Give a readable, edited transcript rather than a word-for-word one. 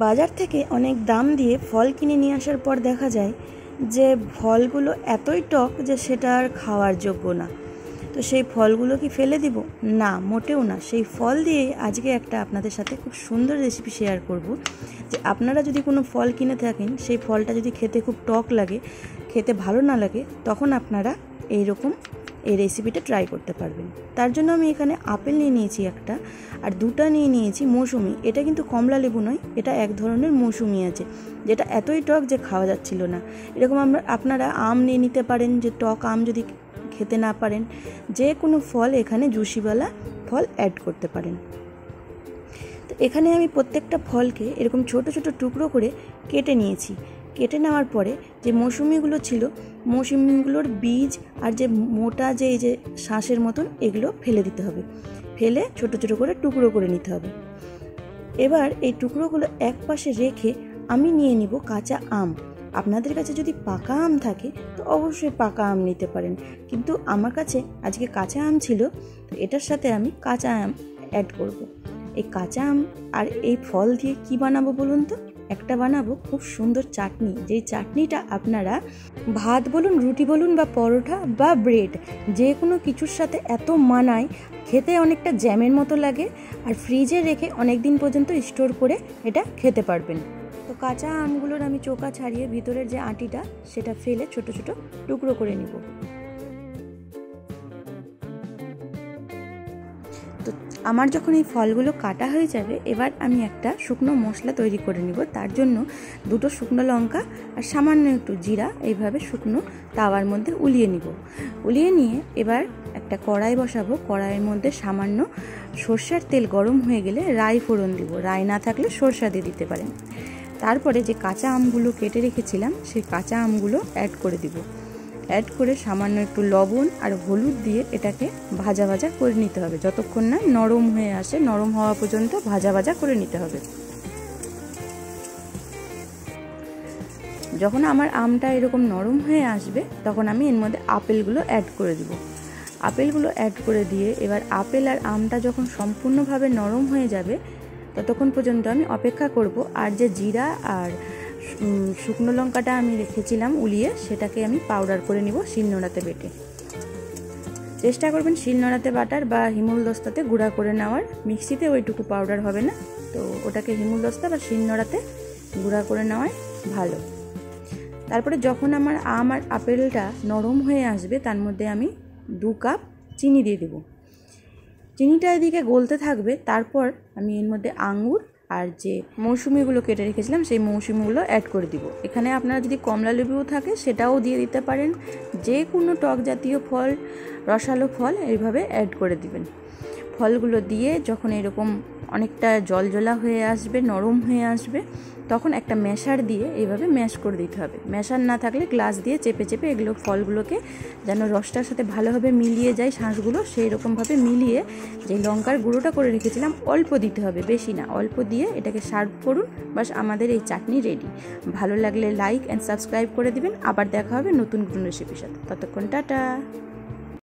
বাজার থেকে অনেক দাম দিয়ে ফল কিনে নিয়ে আসার পর দেখা যায় যে ফলগুলো এতই টক যে সেটা আর খাওয়ার যোগ্য না। তো সেই ফলগুলো কি ফেলে দিব? না, মোটেও না। সেই ফল দিয়ে আজকে একটা আপনাদের সাথে খুব সুন্দর রেসিপি শেয়ার করব। যে আপনারা যদি কোনো ফল কিনে থাকেন, সেই ফলটা যদি খেতে খুব টক লাগে, খেতে ভালো না লাগে, তখন আপনারা এই রেসিপিটা ট্রাই করতে পারবেন। তার জন্য আমি এখানে আপেল নিয়ে নিয়েছি একটা, আর দুটা নিয়ে নিয়েছি মৌসুমি। এটা কিন্তু কমলা লেবু নয়, এটা এক ধরনের মৌসুমি আছে যেটা এতই টক যে খাওয়া যাচ্ছিল না। এরকম আপনারা আম নিয়ে নিতে পারেন, যে টক আম যদি খেতে না পারেন, যে কোনো ফল এখানে জুসিওয়ালা ফল অ্যাড করতে পারেন। তো এখানে আমি প্রত্যেকটা ফলকে এরকম ছোট ছোট টুকরো করে কেটে নিয়েছি। কেটে নেওয়ার পরে যে মৌসুমিগুলো ছিল, মৌসুমিগুলোর বীজ আর যে মোটা যে এই যে শাঁসের মতন, এগুলো ফেলে দিতে হবে। ফেলে ছোট ছোট করে টুকরো করে নিতে হবে। এবার এই টুকরোগুলো এক পাশে রেখে আমি নিয়ে নিব কাঁচা আম। আপনাদের কাছে যদি পাকা আম থাকে তো অবশ্যই পাকা আম নিতে পারেন, কিন্তু আমার কাছে আজকে কাঁচা আম ছিল, তো এটার সাথে আমি কাঁচা আম অ্যাড করব। এই কাঁচা আম আর এই ফল দিয়ে কি বানাবো বলুন তো? একটা বানাবো খুব সুন্দর চাটনি, যেই চাটনিটা আপনারা ভাত বলুন, রুটি বলুন, বা পরোটা বা ব্রেড, যে কোনো কিছুর সাথে এত মানায়, খেতে অনেকটা জ্যামের মতো লাগে, আর ফ্রিজে রেখে অনেক দিন পর্যন্ত স্টোর করে এটা খেতে পারবেন। তো কাঁচা আমগুলোর আমি চোকা ছাড়িয়ে ভিতরের যে আটিটা সেটা ফেলে ছোট ছোট টুকরো করে নিব। তো আমার যখন এই ফলগুলো কাটা হয়ে যাবে, এবার আমি একটা শুকনো মশলা তৈরি করে নিব। তার জন্য দুটো শুকনো লঙ্কা আর সামান্য একটু জিরা এইভাবে শুকনো তাওয়ার মধ্যে উলিয়ে নিব। উলিয়ে নিয়ে এবার একটা কড়াই বসাবো। কড়াইয়ের মধ্যে সামান্য সরষের তেল গরম হয়ে গেলে রাই ফোড়ন দিব। রাই না থাকলে সরষা দিয়ে দিতে পারেন। তারপরে যে কাঁচা আমগুলো কেটে রেখেছিলাম, সেই কাঁচা আমগুলো অ্যাড করে দিব। অ্যাড করে সামান্য একটু লবণ আর হলুদ দিয়ে এটাকে ভাজা ভাজা করে নিতে হবে, যতক্ষণ না নরম হয়ে আসে। নরম হওয়া পর্যন্ত ভাজা ভাজা করে নিতে হবে। যখন আমার আমটা এরকম নরম হয়ে আসবে, তখন আমি এর মধ্যে আপেলগুলো অ্যাড করে দিব। আপেলগুলো অ্যাড করে দিয়ে এবার আপেল আর আমটা যখন সম্পূর্ণভাবে নরম হয়ে যাবে, ততক্ষণ পর্যন্ত আমি অপেক্ষা করব। আর যে জিরা আর শুকনো লঙ্কাটা আমি রেখেছিলাম উলিয়ে, সেটাকে আমি পাউডার করে নিব শিলনোড়াতে বেটে। চেষ্টা করবেন শিলনোড়াতে বাটার বা হিমুলদস্তাতে গুঁড়া করে নেওয়ার। মিক্সিতে ওইটুকু পাউডার হবে না, তো ওটাকে হিমুলদস্তা বা শিলনোড়াতে গুঁড়া করে নেওয়াই ভালো। তারপরে যখন আমার আম আর আপেলটা নরম হয়ে আসবে, তার মধ্যে আমি 2 কাপ চিনি দিয়ে দেব। চিনিটা এদিকে গলতে থাকবে। তারপর আমি এর মধ্যে আঙ্গুর আর যে মৌসুমিগুলো কেটে রেখেছিলাম, সেই মৌসুমিগুলো অ্যাড করে দিব। এখানে আপনারা যদি কমলা লেবুও থাকে সেটাও দিয়ে দিতে পারেন। যে কোনো টক জাতীয় ফল, রসালো ফল এইভাবে অ্যাড করে দিবেন। ফলগুলো দিয়ে যখন এরকম অনেকটা জলজলা হয়ে আসবে, নরম হয়ে আসবে, তখন একটা ম্যাশার দিয়ে এইভাবে ম্যাশ করে দিতে হবে। ম্যাশার না থাকলে গ্লাস দিয়ে চেপে চেপে এগুলো ফলগুলোকে যেন রসটার সাথে ভালোভাবে মিলিয়ে যায়, শাঁসগুলো সেই রকমভাবে মিলিয়ে যে লঙ্কার গুঁড়োটা করে রেখেছিলাম অল্প দিতে হবে, বেশি না, অল্প দিয়ে এটাকে সার্ভ করুন। বাস আমাদের এই চাটনি রেডি। ভালো লাগলে লাইক অ্যান্ড সাবস্ক্রাইব করে দিবেন। আবার দেখা হবে নতুন নতুন রেসিপির সাথে। ততক্ষণ টাটা।